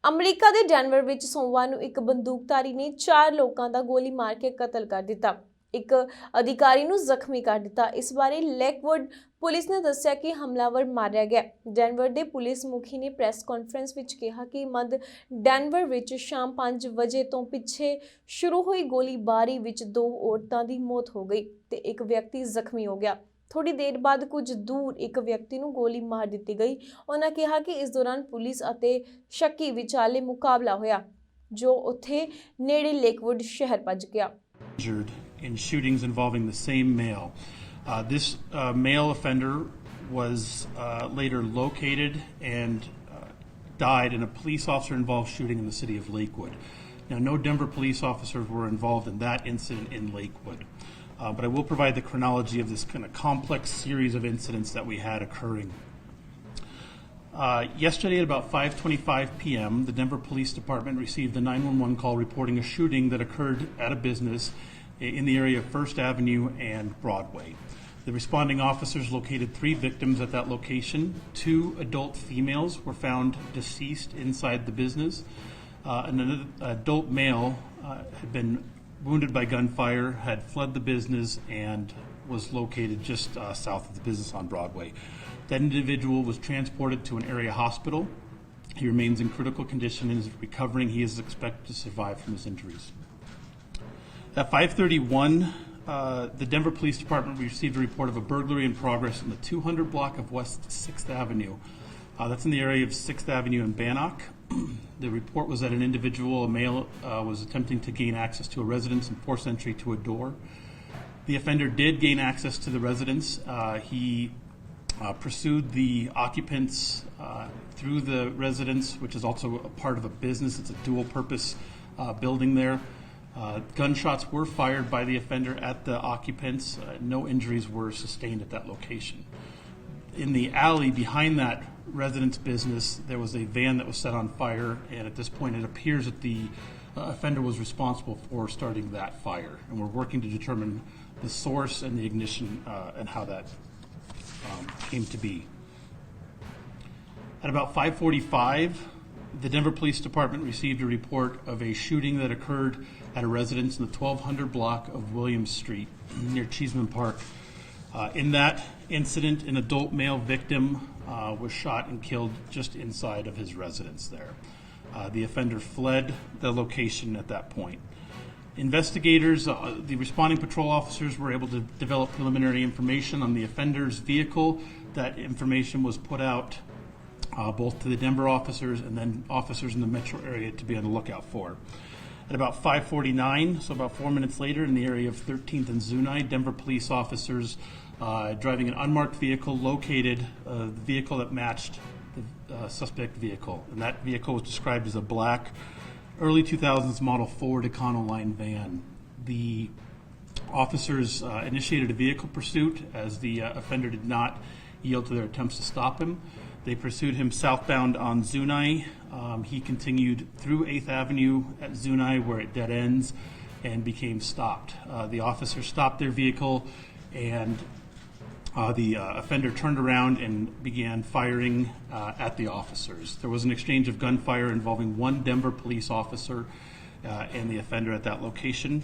America ਦੇ Denver ਵਿੱਚ ਸੋਮਵਾਰ ਨੂੰ ਇੱਕ ਬੰਦੂਕਧਾਰੀ ਨੇ 4 ਲੋਕਾਂ ਦਾ ਗੋਲੀ ਮਾਰ ਕੇ ਕਤਲ ਕਰ ਦਿੱਤਾ। ਇੱਕ ਅਧਿਕਾਰੀ ਨੂੰ ਜ਼ਖਮੀ ਕਰ ਦਿੱਤਾ। ਇਸ ਬਾਰੇ ਲੈਕਵੁੱਡ ਪੁਲਿਸ ਨੇ ਦੱਸਿਆ ਕਿ ਹਮਲਾਵਰ ਮਾਰਿਆ ਗਿਆ। ਡੈਨਵਰ ਦੇ ਪੁਲਿਸ ਮੁਖੀ ਨੇ ਪ੍ਰੈਸ ਕਾਨਫਰੰਸ ਵਿੱਚ ਕਿਹਾ ਕਿ ਮੱਧ ਡੈਨਵਰ ਵਿੱਚ ਸ਼ਾਮ 5 ਵਜੇ ਤੋਂ ਪਿੱਛੇ ਸ਼ੁਰੂ ਹੋਈ ਗੋਲੀਬਾਰੀ ਵਿੱਚ 2 ਔਰਤਾਂ ਦੀ ਮੌਤ ਹੋ ਗਈ ਤੇ ਇੱਕ ਵਿਅਕਤੀ ਜ਼ਖਮੀ ਹੋ ਗਿਆ। ਥੋੜੀ ਦੇਰ ਬਾਅਦ ਕੁਝ ਦੂਰ ਇੱਕ ਵਿਅਕਤੀ ਨੂੰ ਗੋਲੀ ਮਾਰ ਦਿੱਤੀ ਗਈ। ਉਹਨਾਂ ਕਿਹਾ ਕਿ ਇਸ ਦੌਰਾਨ ਪੁਲਿਸ ਅਤੇ ਸ਼ੱਕੀ ਵਿਚਾਲੇ ਮੁਕਾਬਲਾ ਹੋਇਆ ਜੋ ਉੱਥੇ ਨੇੜੇ ਲੇਕਵੁੱਡ ਸ਼ਹਿਰ ਭੱਜ ਗਿਆ। In shootings involving the same male. This male offender was later located and died in a police officer involved shooting in the city of Lakewood. Now, no Denver police officers were involved in that incident in Lakewood, but I will provide the chronology of this kind of complex series of incidents that we had occurring. Yesterday at about 5:25 p.m., the Denver Police Department received a 911 call reporting a shooting that occurred at a business in the area of First Avenue and Broadway. The responding officers located 3 victims at that location. 2 adult females were found deceased inside the business. An adult male had been wounded by gunfire, had fled the business, and was located just south of the business on Broadway. That individual was transported to an area hospital. He remains in critical condition and is recovering. He is expected to survive from his injuries. At 5:31, the Denver Police Department received a report of a burglary in progress in the 200 block of West 6th Avenue. That's in the area of 6th Avenue and Bannock. The report was that an individual, a male, was attempting to gain access to a residence and force entry to a door. The offender did gain access to the residence. He pursued the occupants through the residence, which is also a part of a business. It's a dual-purpose building there. Gunshots were fired by the offender at the occupants. No injuries were sustained at that location. In the alley behind that residence business, there was a van that was set on fire, and at this point it appears that the offender was responsible for starting that fire. And we're working to determine the source and the ignition and how that came to be. At about 5:45, the Denver Police Department received a report of a shooting that occurred at a residence in the 1200 block of Williams Street near Cheeseman Park. In that incident, an adult male victim was shot and killed just inside of his residence there. The offender fled the location at that point. Investigators, the responding patrol officers were able to develop preliminary information on the offender's vehicle. That information was put out both to the Denver officers and then officers in the metro area to be on the lookout for. At about 5:49, so about 4 minutes later, in the area of 13th and Zuni, Denver police officers driving an unmarked vehicle located the vehicle that matched the suspect vehicle. And that vehicle was described as a black, early 2000s model Ford Econoline van. The officers initiated a vehicle pursuit as the offender did not yield to their attempts to stop him. They pursued him southbound on Zuni. He continued through 8th Avenue at Zuni where it dead ends and became stopped. The officers stopped their vehicle and the offender turned around and began firing at the officers. There was an exchange of gunfire involving 1 Denver police officer and the offender at that location.